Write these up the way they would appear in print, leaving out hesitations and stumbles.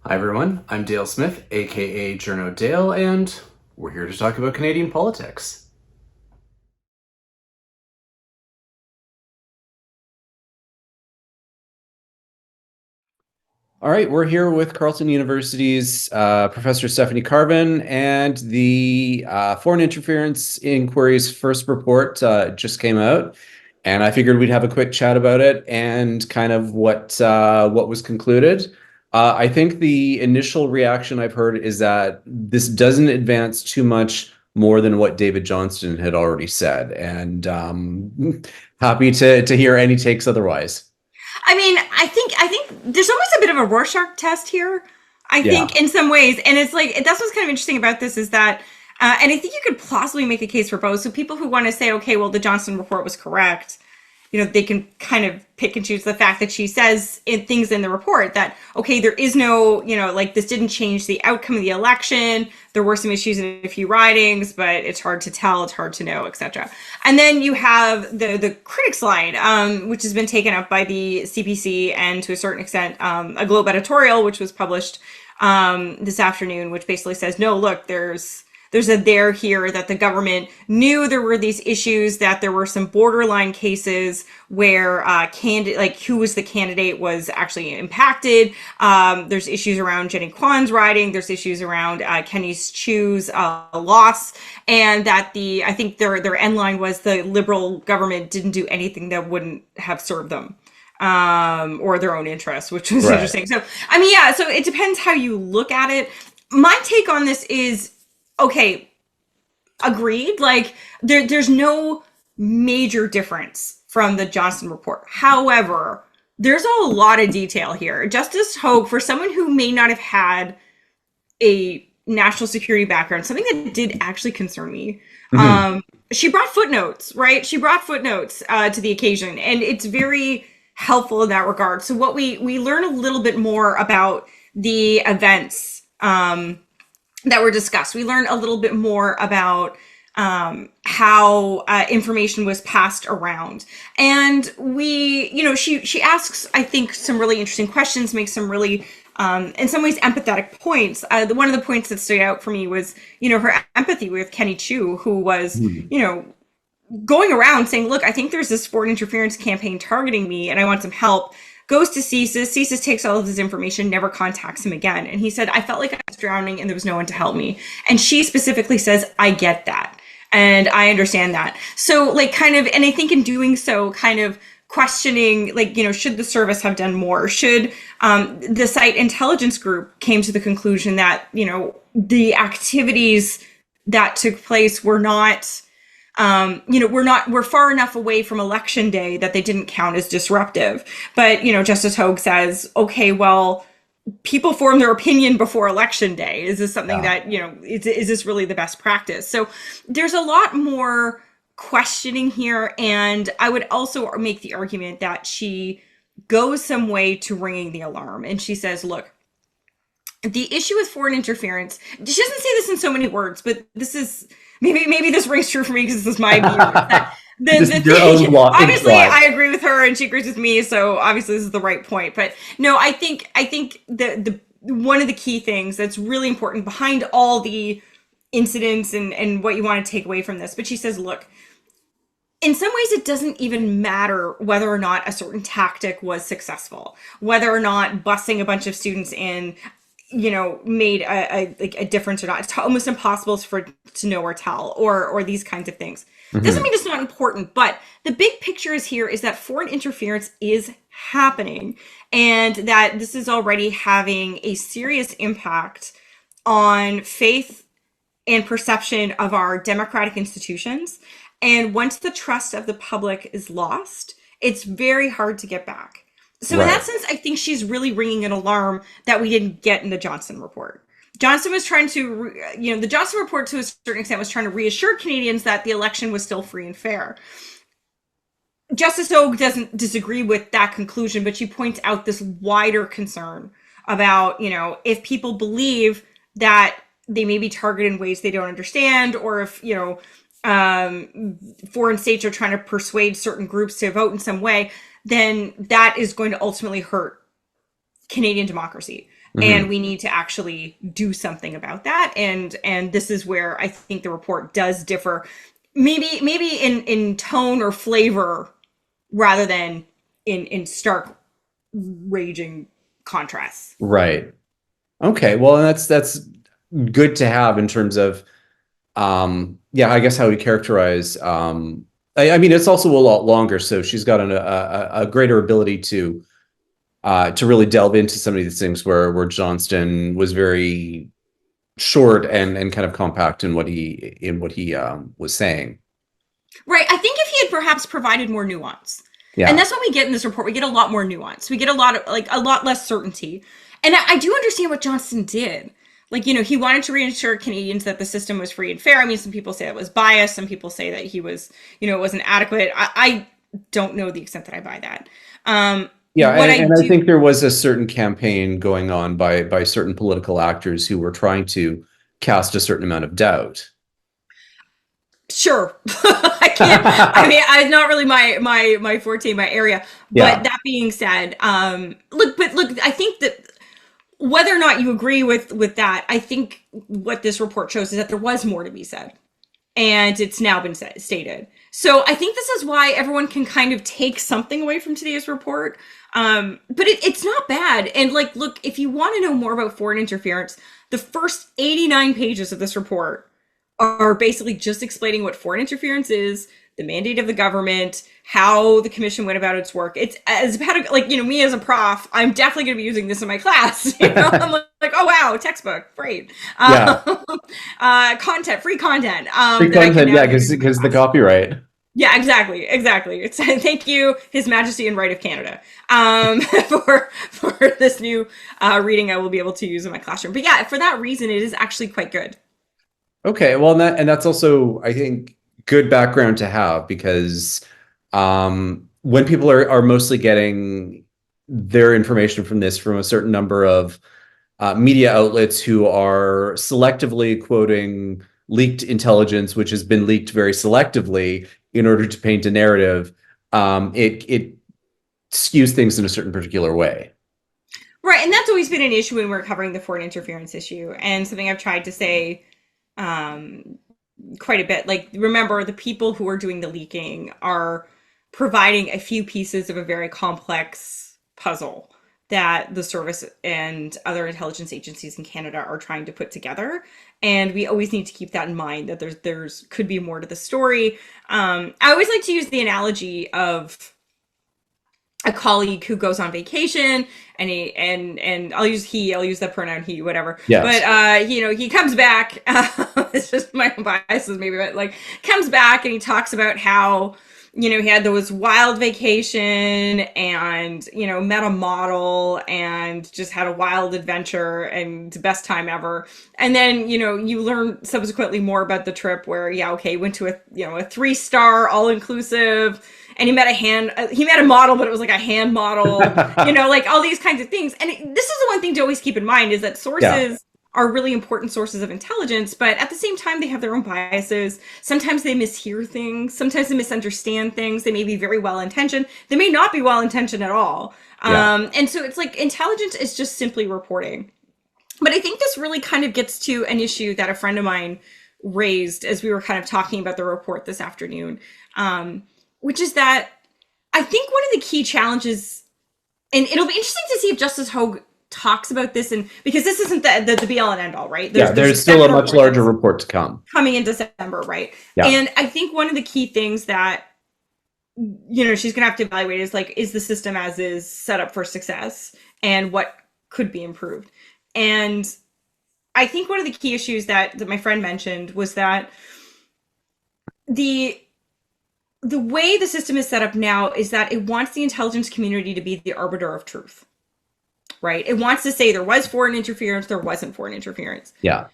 Hi everyone, I'm Dale Smith, aka Journo Dale, and we're here to talk about Canadian politics. All right, we're here with Carleton University's Professor Stephanie Carvin, and the Foreign Interference Inquiry's first report just came out, and I figured we'd have a quick chat about it and kind of what was concluded. I think the initial reaction I've heard is that this doesn't advance too much more than what David Johnston had already said, and happy to hear any takes otherwise. I think there's almost a bit of a Rorschach test here. I Yeah. think in some ways, and it's like that's what's kind of interesting about this is that, and I think you could possibly make a case for both. So people who want to say, okay, well, the Johnson report was correct, they can kind of pick and choose the fact that she says things in the report that, okay, there is no, like this didn't change the outcome of the election. There were some issues in a few ridings, but it's hard to tell, it's hard to know, etc. And then you have the critics line, which has been taken up by the CPC and to a certain extent a Globe editorial, which was published this afternoon, which basically says, no, look, there's a there here that the government knew there were these issues, that there were some borderline cases where like who was the candidate was actually impacted. There's issues around Jenny Kwan's riding. There's issues around Kenny Chu's loss, and that I think their end line was the Liberal government didn't do anything that wouldn't have served them or their own interests, which was Right. interesting. So, I mean, yeah, so it depends how you look at it. My take on this is, okay, agreed. Like there's no major difference from the Johnson report. However, there's a lot of detail here. Justice Hogue, for someone who may not have had a national security background, something that did actually concern me. Mhm. She brought footnotes, right? She brought footnotes to the occasion, and it's very helpful in that regard. So what we learn a little bit more about the events that were discussed. We learned a little bit more about how information was passed around, and she asks, I think, some really interesting questions, makes some really, in some ways, empathetic points. One of the points that stood out for me was, her empathy with Kenny Chu, who was, Mhm. going around saying, look, I think there's this foreign interference campaign targeting me and I want some help. Goes to CSIS. CSIS takes all of his information, never contacts him again. And he said, I felt like I was drowning and there was no one to help me. And she specifically says, I get that. And I understand that. So, like, kind of, and I think in doing so, kind of questioning, like, should the service have done more? Should the site intelligence group came to the conclusion that, the activities that took place were not we're far enough away from election day that they didn't count as disruptive. But, Justice Hogue says, okay, well, people form their opinion before election day. Is this something Yeah. that, is this really the best practice? So there's a lot more questioning here. And I would also make the argument that she goes some way to ringing the alarm. And she says, look, the issue with foreign interference, she doesn't say this in so many words, but this is maybe this rings true for me because this is my view. Is that Just the your own thing, ink obviously blot. I agree with her and she agrees with me, so obviously this is the right point. But no, I think the one of the key things that's really important behind all the incidents and what you want to take away from this, but she says, look, in some ways it doesn't even matter whether or not a certain tactic was successful, whether or not busing a bunch of students in, made a difference or not. It's almost impossible to know or tell, or these kinds of things. Doesn't Mhm. mean it's not important, but the big picture is here is that foreign interference is happening, and that this is already having a serious impact on faith and perception of our democratic institutions. And once the trust of the public is lost, it's very hard to get back. So in that Right. sense, I think she's really ringing an alarm that we didn't get in the Johnson report. Johnson was trying to, the Johnson report to a certain extent was trying to reassure Canadians that the election was still free and fair. Justice Ogue doesn't disagree with that conclusion, but she points out this wider concern about, if people believe that they may be targeted in ways they don't understand, or if, foreign states are trying to persuade certain groups to vote in some way, then that is going to ultimately hurt Canadian democracy. and we need to actually do something about that. And this is where I think the report does differ, maybe in tone or flavor rather than in stark raging contrasts. Right. Okay. Well, and that's good to have in terms of, yeah, I guess how we characterize. I mean, it's also a lot longer, so she's got a greater ability to really delve into some of these things where Johnston was very short and kind of compact in what he was saying. Right. I think if he had perhaps provided more nuance, Yeah. and that's what we get in this report. We get a lot more nuance. We get a lot less certainty. And I do understand what Johnston did. Like, he wanted to reassure Canadians that the system was free and fair. I mean, some people say it was biased. Some people say that he was, it wasn't adequate. I don't know the extent that I buy that. Yeah, I think there was a certain campaign going on by certain political actors who were trying to cast a certain amount of doubt. Sure. I can't, I mean, it's not really my forte, my area. But Yeah. that being said, look, I think that whether or not you agree with that, I think what this report shows is that there was more to be said. And it's now been stated. So I think this is why everyone can kind of take something away from today's report. But it's not bad. And look, if you want to know more about foreign interference, the first 89 pages of this report are basically just explaining what foreign interference is, the mandate of the government, how the commission went about its work. It's as about me as a prof, I'm definitely going to be using this in my class. I'm like, oh wow, textbook, great. Yeah. Free content. Free content, yeah, because the copyright. Yeah, exactly. It's thank you, His Majesty and Right of Canada, for this new reading I will be able to use in my classroom. But yeah, for that reason, it is actually quite good. Okay, well, and that's also, I think, good background to have, because when people are mostly getting their information from a certain number of media outlets who are selectively quoting leaked intelligence, which has been leaked very selectively in order to paint a narrative, it skews things in a certain particular way. Right, and that's always been an issue when we're covering the foreign interference issue, and something I've tried to say quite a bit. Like, remember, the people who are doing the leaking are providing a few pieces of a very complex puzzle that the service and other intelligence agencies in Canada are trying to put together. And we always need to keep that in mind, that there's could be more to the story. I always like to use the analogy of a colleague who goes on vacation, and I'll use the pronoun he, whatever. Yes. But he comes back. It's just my own biases maybe, but comes back and he talks about how he had those wild vacation and met a model and just had a wild adventure and the best time ever. And then you learn subsequently more about the trip where went to a 3-star all-inclusive. And he met a model, but it was like a hand model, all these kinds of things. And this is the one thing to always keep in mind, is that sources are really important sources of intelligence, but at the same time, they have their own biases. Sometimes they mishear things. Sometimes they misunderstand things. They may be very well-intentioned. They may not be well-intentioned at all. And so it's intelligence is just simply reporting. But I think this really kind of gets to an issue that a friend of mine raised as we were kind of talking about the report this afternoon, which is that I think one of the key challenges, and it'll be interesting to see if Justice Hogue talks about this, and because this isn't the be all and end all, right? There's still a much larger report to come. Coming in December, right? Yeah. And I think one of the key things that, she's going to have to evaluate is the system as is set up for success, and what could be improved. And I think one of the key issues that my friend mentioned was that the way the system is set up now is that it wants the intelligence community to be the arbiter of truth, right? It wants to say there was foreign interference, there wasn't foreign interference. Yeah.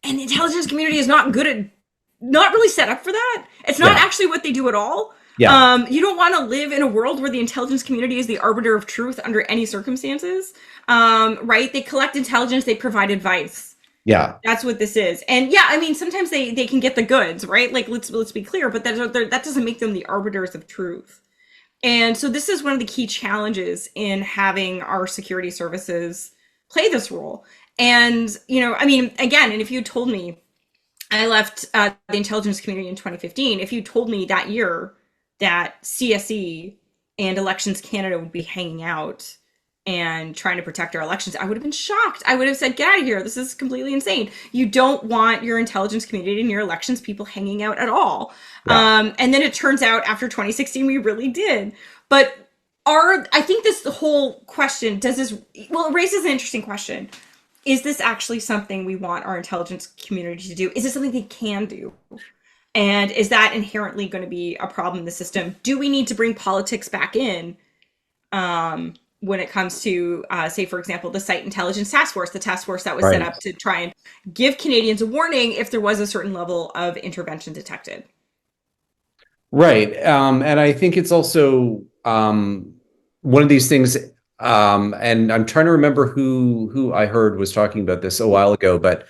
And the intelligence community is not really set up for that. It's not actually what they do at all. Yeah. You don't want to live in a world where the intelligence community is the arbiter of truth under any circumstances, right? They collect intelligence, they provide advice. Yeah, that's what this is. And I mean, sometimes they can get the goods, right? Let's be clear, but that doesn't make them the arbiters of truth. And so this is one of the key challenges in having our security services play this role. And, I mean, again, and if you told me, I left the intelligence community in 2015, if you told me that year that CSE and Elections Canada would be hanging out and trying to protect our elections, I would have been shocked. I would have said, get out of here. This is completely insane. You don't want your intelligence community and your elections people hanging out at all. Yeah. And then it turns out after 2016, we really did. But I think the whole question, it raises an interesting question. Is this actually something we want our intelligence community to do? Is it something they can do? And is that inherently going to be a problem in the system? Do we need to bring politics back in when it comes to, say, for example, the Site Intelligence Task Force, the task force that was set up to try and give Canadians a warning if there was a certain level of intervention detected? Right. And I think it's also one of these things, and I'm trying to remember who I heard was talking about this a while ago, but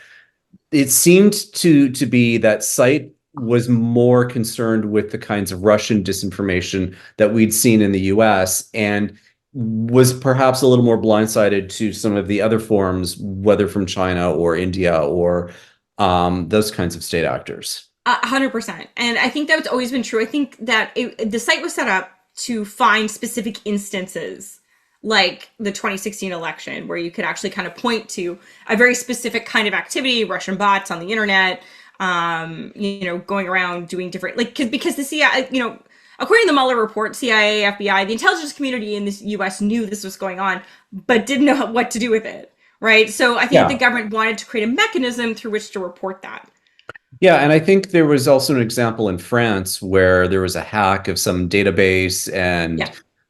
it seemed to be that Site was more concerned with the kinds of Russian disinformation that we'd seen in the US and was perhaps a little more blindsided to some of the other forms, whether from China or India or those kinds of state actors. 100%. And I think that's always been true. I think that the site was set up to find specific instances like the 2016 election where you could actually kind of point to a very specific kind of activity, Russian bots on the internet, going around doing different, because the CIA, according to the Mueller report, CIA, FBI, the intelligence community in the US knew this was going on, but didn't know what to do with it, right? So I think the government wanted to create a mechanism through which to report that. Yeah, and I think there was also an example in France where there was a hack of some database and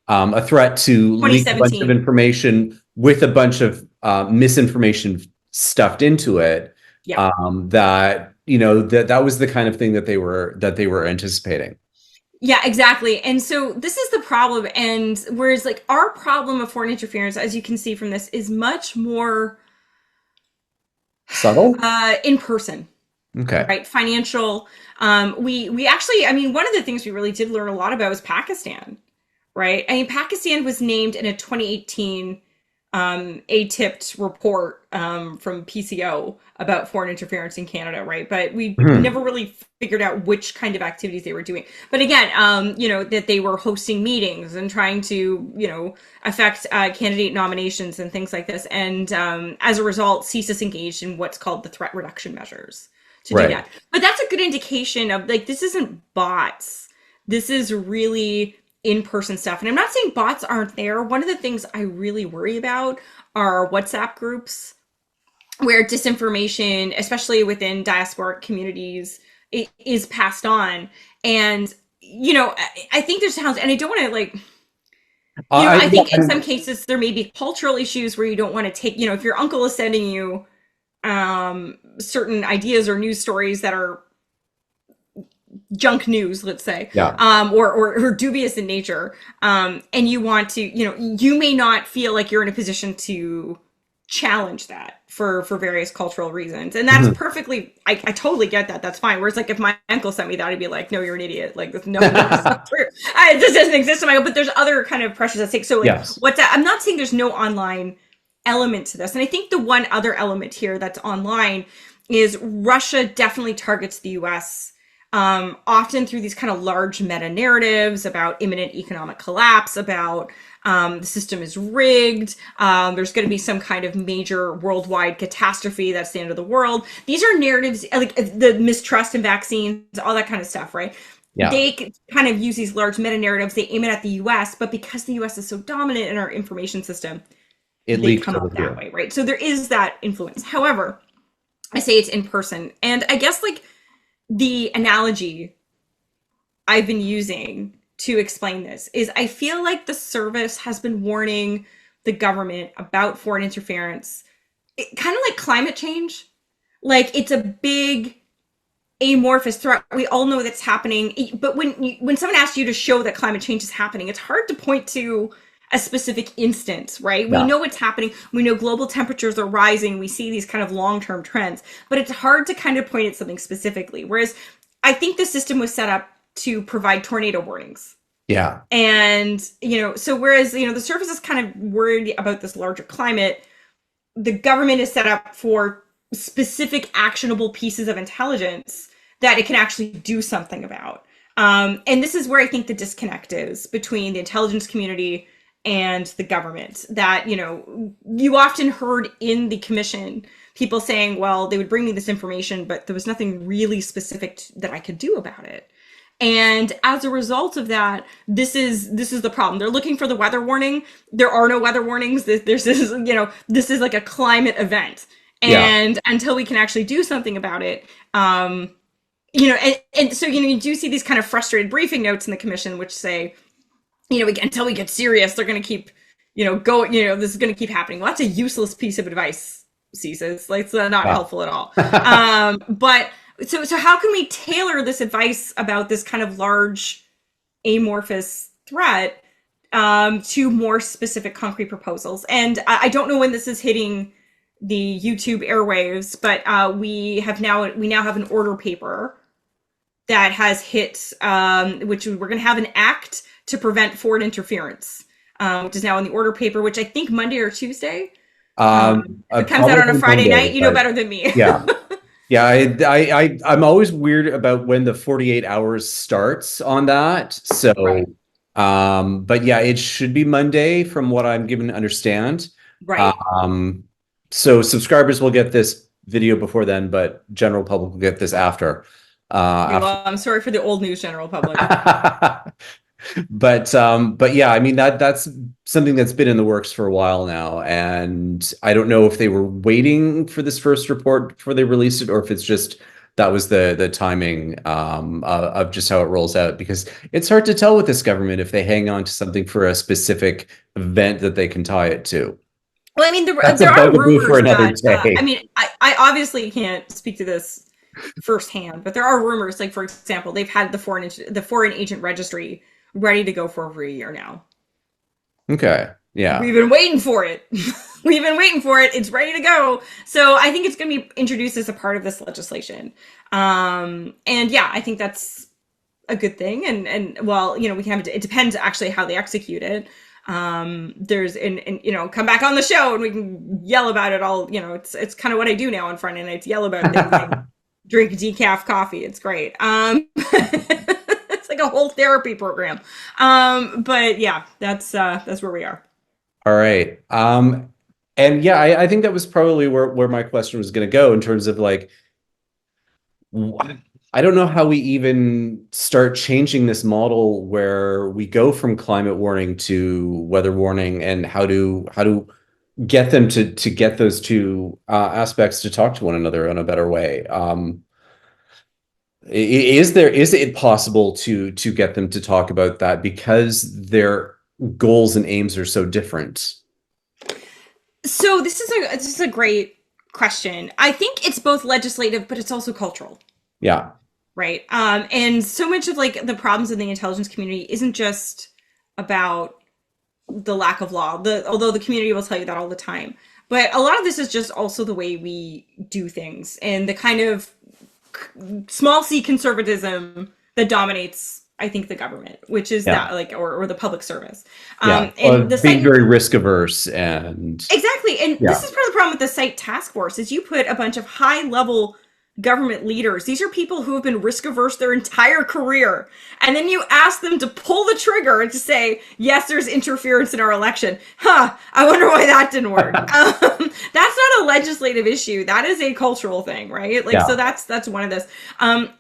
a threat to leak a bunch of information with a bunch of misinformation stuffed into it. Yeah. That was the kind of thing that they were anticipating. Yeah, exactly. And so this is the problem. And whereas our problem of foreign interference, as you can see from this, is much more subtle, in person. Okay. Right. Financial. We actually, one of the things we really did learn a lot about was Pakistan. Right. I mean, Pakistan was named in a 2018 ATIPT report from PCO about foreign interference in Canada. Right. But we never really figured out which kind of activities they were doing. But again, that they were hosting meetings and trying to, affect candidate nominations and things like this. And as a result, CSIS engaged in what's called the threat reduction measures to do that. But that's a good indication of this isn't bots. This is really in-person stuff. And I'm not saying bots aren't there. One of the things I really worry about are WhatsApp groups where disinformation, especially within diasporic communities, is passed on. And, I think there's times, and I don't want to I think in some cases there may be cultural issues where you don't want to take, if your uncle is sending you certain ideas or news stories that are junk news, let's say, or dubious in nature, and you want to, you may not feel like you're in a position to challenge that for various cultural reasons, and that's perfectly, I totally get that. That's fine. Whereas if my uncle sent me that, I'd be like, no, you're an idiot. No, that's not true. This doesn't exist in my. But there's other kind of pressures at stake. So what's that? I'm not saying there's no online element to this. And I think the one other element here that's online is Russia definitely targets the US, often through these kind of large meta narratives about imminent economic collapse, about the system is rigged, there's going to be some kind of major worldwide catastrophe, that's the end of the world. These are narratives like the mistrust in vaccines, all that kind of stuff, right? Yeah. They kind of use these large meta narratives, they aim it at the US, but because the US is so dominant in our information system, they come up that way, right? So there is that influence. However, I say it's in person. And I guess the analogy I've been using to explain this is I feel like the service has been warning the government about foreign interference, kind of like climate change. It's a big amorphous threat. We all know that's happening. But when someone asks you to show that climate change is happening, it's hard to point to a specific instance, right? Yeah. We know what's happening. We know global temperatures are rising. We see these kind of long-term trends, but it's hard to kind of point at something specifically. Whereas I think the system was set up to provide tornado warnings. Yeah. And, so whereas, the service is kind of worried about this larger climate, the government is set up for specific actionable pieces of intelligence that it can actually do something about. And this is where I think the disconnect is between the intelligence community and the government. That, you often heard in the commission people saying, well, they would bring me this information, but there was nothing really specific that I could do about it. And as a result of that, this is the problem. They're looking for the weather warning. There are no weather warnings. This is like a climate event. And until we can actually do something about it, and so, you do see these kind of frustrated briefing notes in the commission, which say, until we get serious, they're going to keep, this is going to keep happening. Well, that's a useless piece of advice, CSIS. Like, it's not helpful at all. But so how can we tailor this advice about this kind of large amorphous threat to more specific concrete proposals? And I don't know when this is hitting the YouTube airwaves, but we now have an order paper that has hit, which we're going to have an act to prevent foreign interference, which is now in the order paper, which I think Monday or Tuesday. It comes out on a Friday night. You know better than me. Yeah. Yeah, I'm always weird about when the 48 hours starts on that. So, Right. But yeah, it should be Monday from what I'm given to understand. Right. So subscribers will get this video before then, but general public will get this after. Well, I'm sorry for the old news general public. But yeah, I mean that's something that's been in the works for a while now, and I don't know if they were waiting for this first report before they released it, or if it's just that was the timing of just how it rolls out, because it's hard to tell with this government if they hang on to something for a specific event that they can tie it to. Well, I mean, there That's a are bugaboo rumors for another that, day. I mean, I obviously can't speak to this firsthand, but there are rumors, like, for example, they've had the foreign agent registry ready to go for over a year now. Okay. Yeah. We've been waiting for it. We've been waiting for it. It's ready to go. So I think it's going to be introduced as a part of this legislation. And yeah, I think that's a good thing. And well, we can have, it depends actually how they execute it. There's, and come back on the show and we can yell about it all. It's kind of what I do now on Friday nights, yell about things. Like drink decaf coffee. It's great. It's like a whole therapy program. But yeah, that's where we are. All right. And yeah, I think that was probably where my question was going to go in terms of like, I don't know how we even start changing this model where we go from climate warning to weather warning, and how to get them to get those two aspects to talk to one another in a better way. Is it possible to get them to talk about that because their goals and aims are so different? So this is a great question. I think it's both legislative, but it's also cultural. Yeah. Right. And so much of like the problems in the intelligence community isn't just about the lack of law, although the community will tell you that all the time. But a lot of this is just also the way we do things and the kind of small c conservatism that dominates, I think, the government, which is that like, or the public service. And being very risk averse and exactly. And this is part of the problem with the site task force is you put a bunch of high level government leaders. These are people who have been risk averse their entire career. And then you ask them to pull the trigger and to say, yes, there's interference in our election. I wonder why that didn't work. That's not a legislative issue. That is a cultural thing, right? So that's one of this.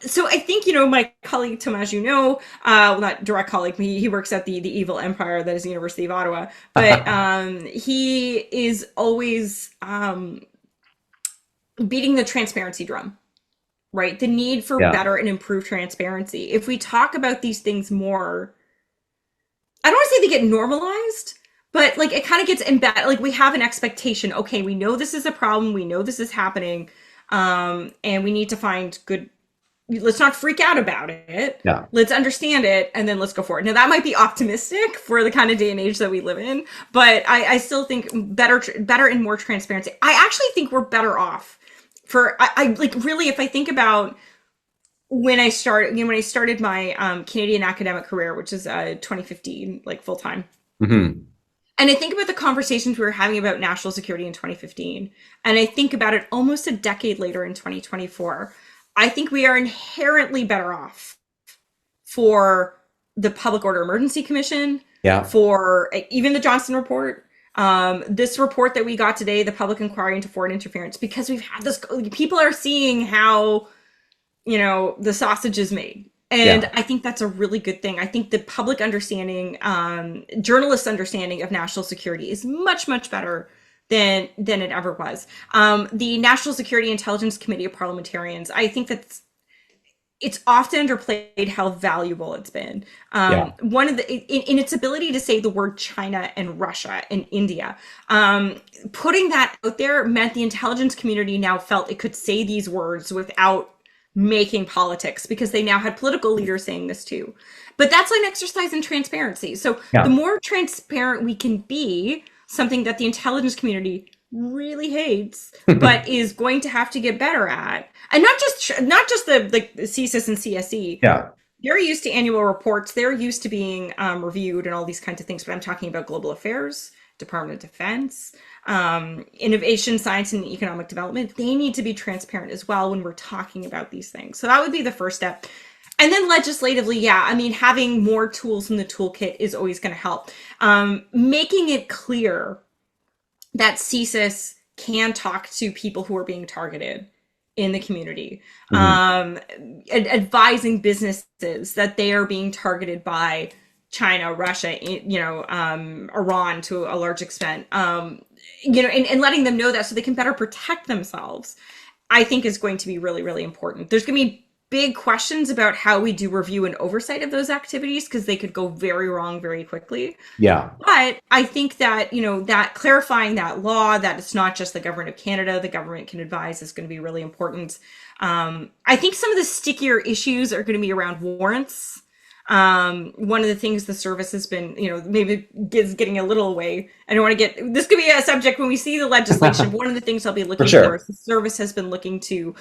So I think, my colleague Tomas, well, not direct colleague, he works at the evil empire that is the University of Ottawa, but he is always beating the transparency drum. Right? The need for better and improved transparency. If we talk about these things more, I don't want to say they get normalized, but like it kind of gets embedded. Like we have an expectation. Okay, we know this is a problem. We know this is happening. And we need to find good, let's not freak out about it. Yeah. Let's understand it and then let's go forward. Now that might be optimistic for the kind of day and age that we live in, but I still think better and more transparency. I actually think we're better off. I like really, if I think about when I started my Canadian academic career, which is 2015, like full time. Mm-hmm. And I think about the conversations we were having about national security in 2015, and I think about it almost a decade later in 2024. I think we are inherently better off for the Public Order Emergency Commission, Yeah. for even the Johnson report, this report that we got today, the public inquiry into foreign interference, because we've had this, people are seeing how, the sausage is made. And Yeah. I think that's a really good thing. I think the public understanding, journalists' understanding of national security is much, much better than it ever was. The National Security Intelligence Committee of Parliamentarians, I think it's often underplayed how valuable it's been. Yeah. One of the in its ability to say the word China and Russia and India, putting that out there meant the intelligence community now felt it could say these words without making politics, because they now had political leaders saying this too. But that's an exercise in transparency. So the Yeah. more transparent we can be, something that the intelligence community really hates, but is going to have to get better at. And not just the CSIS and CSE. Yeah. They're used to annual reports. They're used to being reviewed and all these kinds of things. But I'm talking about global affairs, Department of Defense, innovation, science, and economic development. They need to be transparent as well when we're talking about these things. So that would be the first step. And then legislatively, yeah, I mean, having more tools in the toolkit is always going to help. Making it clear that CSIS can talk to people who are being targeted in the community, advising businesses that they are being targeted by China, Russia, Iran to a large extent, and letting them know that so they can better protect themselves, I think is going to be really, really important. There's going to be big questions about how we do review and oversight of those activities, because they could go very wrong very quickly. Yeah. But I think that, that clarifying that law, that it's not just the government of Canada, the government can advise, is going to be really important. I think some of the stickier issues are going to be around warrants. One of the things the service has been, maybe is getting a little away. I don't want to get, this could be a subject when we see the legislation. One of the things I'll be looking for is the service has been looking to,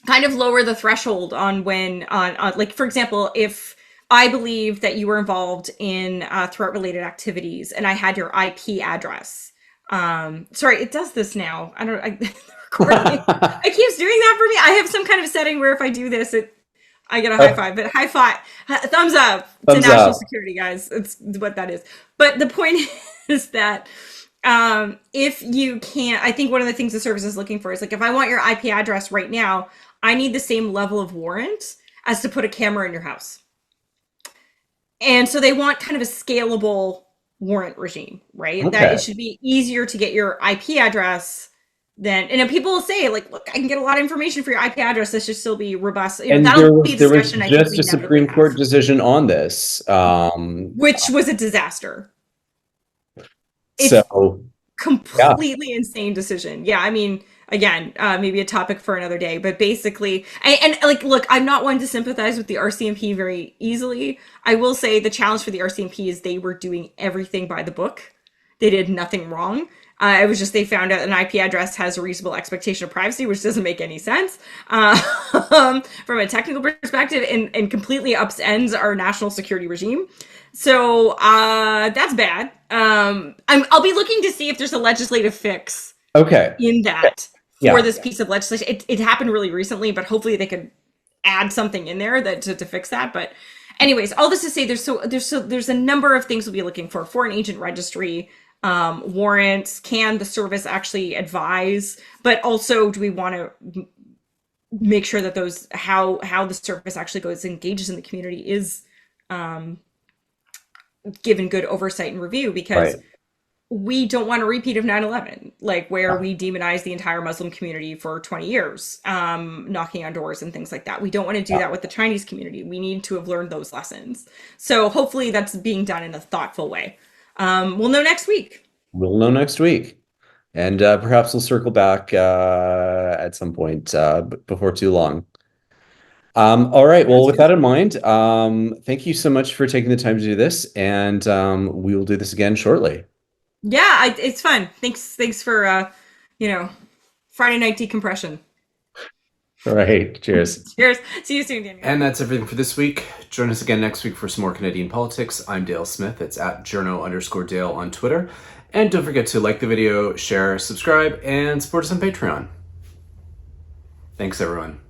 kind of lower the threshold on when, like, for example, if I believe that you were involved in threat-related activities and I had your IP address. Sorry, it does this now. The recording, it keeps doing that for me. I have some kind of setting where if I do this, I get a high five, but high five, thumbs up to national security, guys. It's what that is. But the point is that if you can't, I think one of the things the service is looking for is, like, if I want your IP address right now, I need the same level of warrant as to put a camera in your house. And so they want kind of a scalable warrant regime, right? Okay. That it should be easier to get your IP address than, and people will say, like, look, I can get a lot of information for your IP address. This should still be robust. And there was just a Supreme Court decision on this. Which was a disaster. So completely insane decision. Yeah, I mean, again, maybe a topic for another day, but basically, and like, look, I'm not one to sympathize with the RCMP very easily. I will say the challenge for the RCMP is they were doing everything by the book. They did nothing wrong. It was just they found out an IP address has a reasonable expectation of privacy, which doesn't make any sense from a technical perspective, and completely upends our national security regime. So that's bad. I'll be looking to see if there's a legislative fix in that for this piece of legislation. It happened really recently, but hopefully they could add something in there that to fix that. But anyways, all this to say, there's a number of things we'll be looking for: foreign agent registry, warrants. Can the service actually advise? But also, do we want to make sure that those how the service actually engages in the community is given good oversight and review, because we don't want a repeat of 9/11, like where we demonized the entire Muslim community for 20 years, knocking on doors and things like that. We don't want to do that with the Chinese community. We need to have learned those lessons. So hopefully that's being done in a thoughtful way. We'll know next week. And perhaps we'll circle back at some point before too long. All right. Well, with that in mind, thank you so much for taking the time to do this, and we will do this again shortly. Yeah, it's fun. Thanks for Friday night decompression. All right. Cheers. Cheers. See you soon, Daniel. And that's everything for this week. Join us again next week for some more Canadian politics. I'm Dale Smith. It's at journo_Dale on Twitter. And don't forget to like the video, share, subscribe, and support us on Patreon. Thanks, everyone.